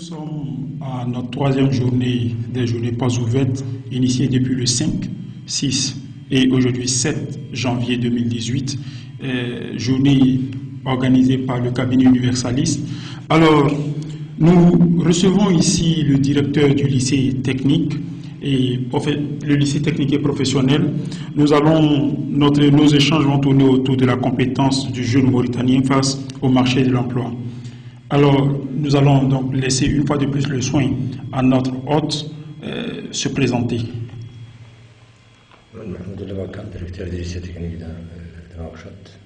sommes à notre troisième journée des journées pas ouvertes, initiée depuis le 5, 6 et aujourd'hui 7 janvier 2018, journée organisée par le cabinet universaliste. Alors, nous recevons ici le directeur du lycée technique et professionnel. Nos échanges vont tourner autour de la compétence du jeune mauritanien face au marché de l'emploi. Alors, nous allons donc laisser une fois de plus le soin à notre hôte se présenter. Directeur du lycée technique de Nouakchott.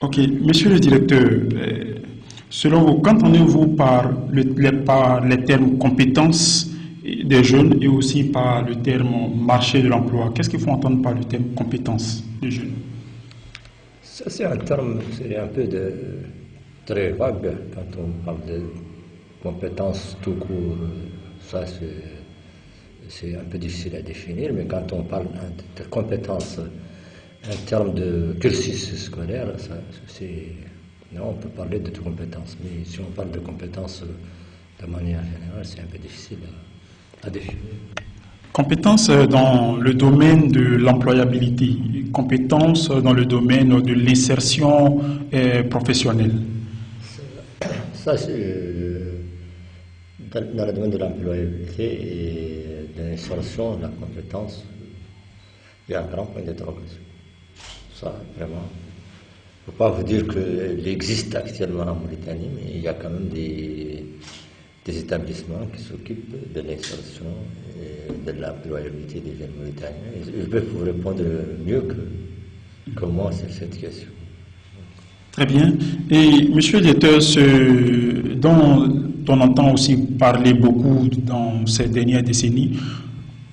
Ok, monsieur le directeur, selon vous, qu'entendez-vous par les termes compétences des jeunes et aussi par le terme marché de l'emploi? Qu'est-ce qu'il faut entendre par le terme compétences des jeunes? Ça, c'est un terme, c'est un peu très vague quand on parle de compétences tout court. Ça, c'est un peu difficile à définir, mais quand on parle de compétences en termes de cursus scolaire, on peut parler de compétences, mais si on parle de compétences de manière générale, c'est un peu difficile à définir. Compétences dans le domaine de l'employabilité, compétences dans le domaine de l'insertion professionnelle. Ça, dans le domaine de l'employabilité et de l'insertion, de la compétence, il y a un grand point d'interrogation. Ça, vraiment. Je ne peux pas vous dire qu'il existe actuellement en Mauritanie, mais il y a quand même des établissements qui s'occupent de l'insertion et de l'employabilité des jeunes Mauritaniens. Je peux vous répondre mieux que moi sur cette question. Très bien. Et monsieur le directeur, dont on entend aussi parler beaucoup dans ces dernières décennies,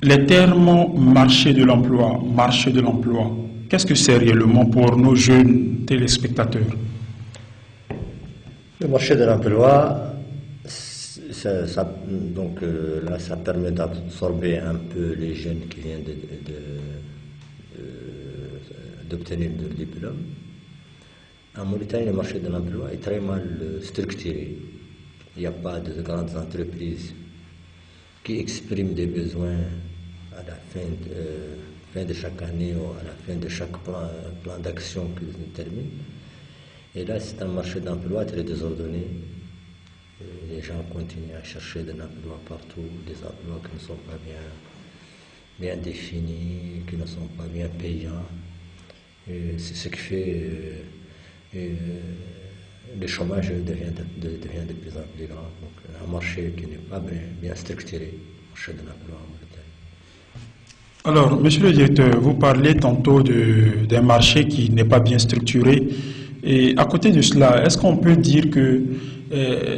les termes marché de l'emploi, qu'est-ce que c'est réellement pour nos jeunes téléspectateurs? Le marché de l'emploi, ça permet d'absorber un peu les jeunes qui viennent d'obtenir leur diplôme. En Mauritanie, le marché de l'emploi est très mal structuré. Il n'y a pas de grandes entreprises qui expriment des besoins à la fin de chaque année ou à la fin de chaque plan d'action qu'ils terminent. Et là, c'est un marché d'emploi très désordonné. Les gens continuent à chercher des emplois partout, des emplois qui ne sont pas bien définis, qui ne sont pas bien payants. C'est ce qui fait le chômage devient de plus en plus grand. Donc, un marché qui n'est pas bien structuré, le marché de l'emploi en Mauritanie. Alors, monsieur le directeur, vous parlez tantôt d'un marché qui n'est pas bien structuré. Et à côté de cela, est-ce qu'on peut dire que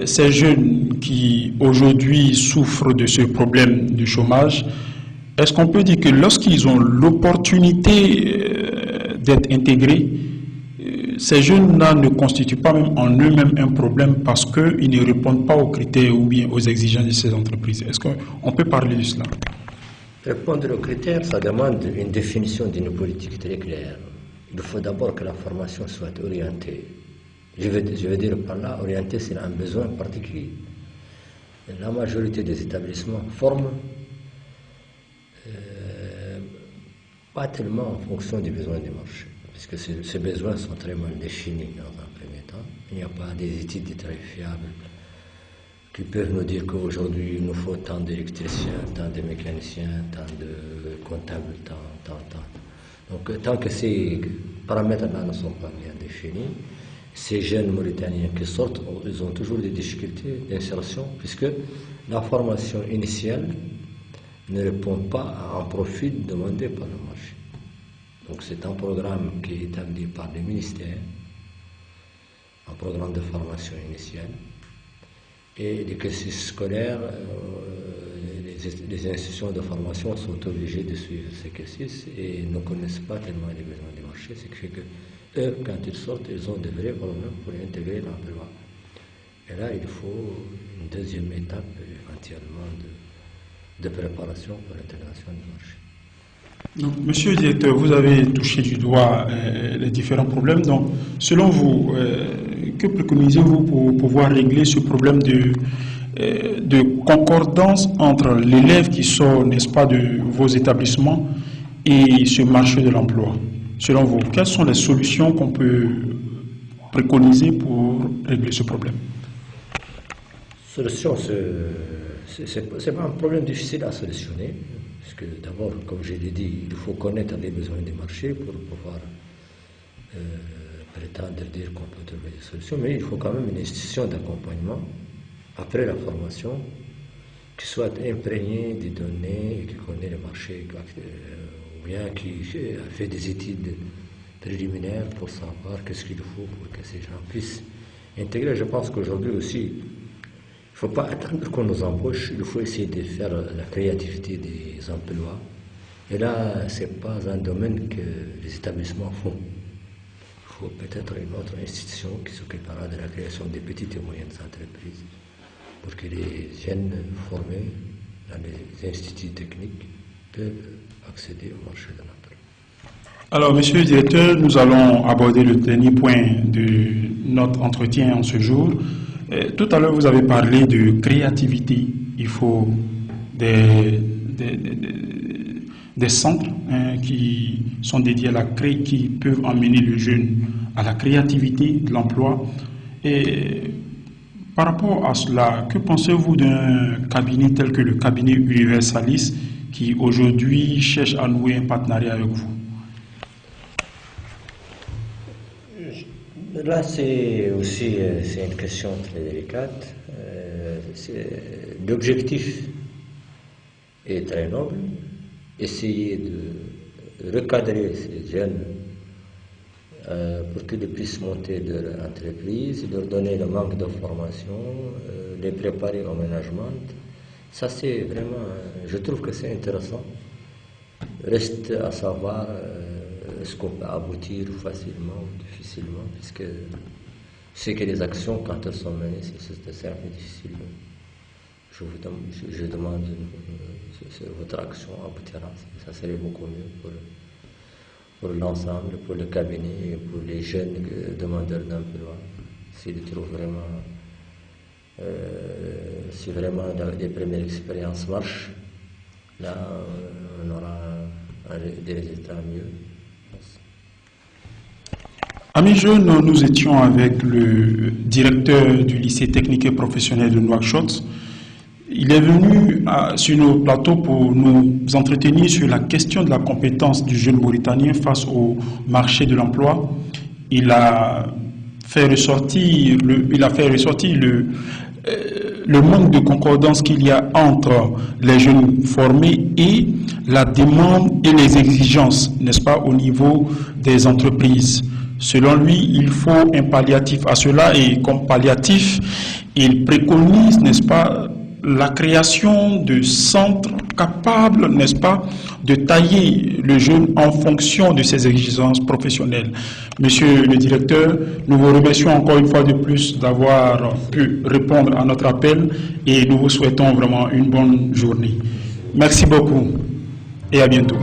ces jeunes qui aujourd'hui souffrent de ce problème du chômage, est-ce qu'on peut dire que lorsqu'ils ont l'opportunité d'être intégrés, ces jeunes-là ne constituent pas même en eux-mêmes un problème parce qu'ils ne répondent pas aux critères ou bien aux exigences de ces entreprises? Est-ce qu'on peut parler de cela? Répondre aux critères, ça demande une définition d'une politique très claire. Il faut d'abord que la formation soit orientée. Je veux dire par là, orientée sur un besoin particulier. La majorité des établissements forment pas tellement en fonction des besoins du marché, puisque ces besoins sont très mal définis dans un premier temps. Il n'y a pas des études très fiables qui peuvent nous dire qu'aujourd'hui il nous faut tant d'électriciens, tant de mécaniciens, tant de comptables, tant. Donc tant que ces paramètres-là ne sont pas bien définis, ces jeunes Mauritaniens qui sortent, ils ont toujours des difficultés d'insertion, puisque la formation initiale ne répond pas à un profil demandé par le marché. Donc c'est un programme qui est établi par le ministère, un programme de formation initiale, et les cursus scolaires, les institutions de formation sont obligées de suivre ces cursus et ne connaissent pas tellement les besoins du marché, ce qui fait que eux, quand ils sortent, ils ont de vrais problèmes pour intégrer l'emploi. Et là, il faut une deuxième étape éventuellement de préparation pour l'intégration du marché. Donc, monsieur le directeur, vous avez touché du doigt les différents problèmes. Donc, selon vous, que préconisez-vous pour pouvoir régler ce problème de concordance entre l'élève qui sort, n'est-ce pas, de vos établissements et ce marché de l'emploi? Selon vous, quelles sont les solutions qu'on peut préconiser pour régler ce problème? Solution, c'est pas un problème difficile à solutionner, parce que d'abord, comme je l'ai dit, il faut connaître les besoins du marché pour pouvoir prétendre dire qu'on peut trouver des solutions, mais il faut quand même une institution d'accompagnement après la formation qui soit imprégnée des données et qui connaît le marché, ou bien qui a fait des études préliminaires pour savoir qu'est-ce qu'il faut pour que ces gens puissent intégrer. Je pense qu'aujourd'hui aussi, il ne faut pas attendre qu'on nous embauche, il faut essayer de faire la créativité des emplois. Et là, ce n'est pas un domaine que les établissements font. Il faut peut-être une autre institution qui s'occupera de la création des petites et moyennes entreprises pour que les jeunes formés dans les instituts techniques peuvent accéder au marché de l'emploi. Alors, monsieur le directeur, nous allons aborder le dernier point de notre entretien en ce jour. Tout à l'heure, vous avez parlé de créativité. Il faut des centres qui sont dédiés à la qui peuvent emmener le jeune à la créativité de l'emploi. Et par rapport à cela, que pensez-vous d'un cabinet tel que le cabinet Universalis qui aujourd'hui cherche à nouer un partenariat avec vous? Là, c'est aussi une question très délicate. L'objectif est très noble. Essayer de recadrer ces jeunes pour qu'ils puissent monter leur entreprise, leur donner le manque de formation, les préparer au management. Ça, c'est vraiment, je trouve que c'est intéressant. Reste à savoir est-ce qu'on peut aboutir facilement ou difficilement, puisque c'est que les actions, quand elles sont menées, c'est un peu difficile. Je demande votre action aboutira. Ça serait beaucoup mieux pour l'ensemble, pour le cabinet et pour les jeunes demandeurs d'emploi. S'ils trouvent vraiment, si vraiment les premières expériences marchent, là, on aura des résultats mieux. Amis jeunes, nous étions avec le directeur du lycée technique et professionnel de Nouakchott. Il est venu sur nos plateaux pour nous entretenir sur la question de la compétence du jeune Mauritanien face au marché de l'emploi. Il a fait ressortir le manque de concordance qu'il y a entre les jeunes formés et la demande et les exigences, n'est-ce pas, au niveau des entreprises. Selon lui, il faut un palliatif à cela et comme palliatif, il préconise, n'est-ce pas, la création de centres capables, n'est-ce pas, de tailler le jeune en fonction de ses exigences professionnelles. Monsieur le directeur, nous vous remercions encore une fois de plus d'avoir pu répondre à notre appel et nous vous souhaitons vraiment une bonne journée. Merci beaucoup et à bientôt.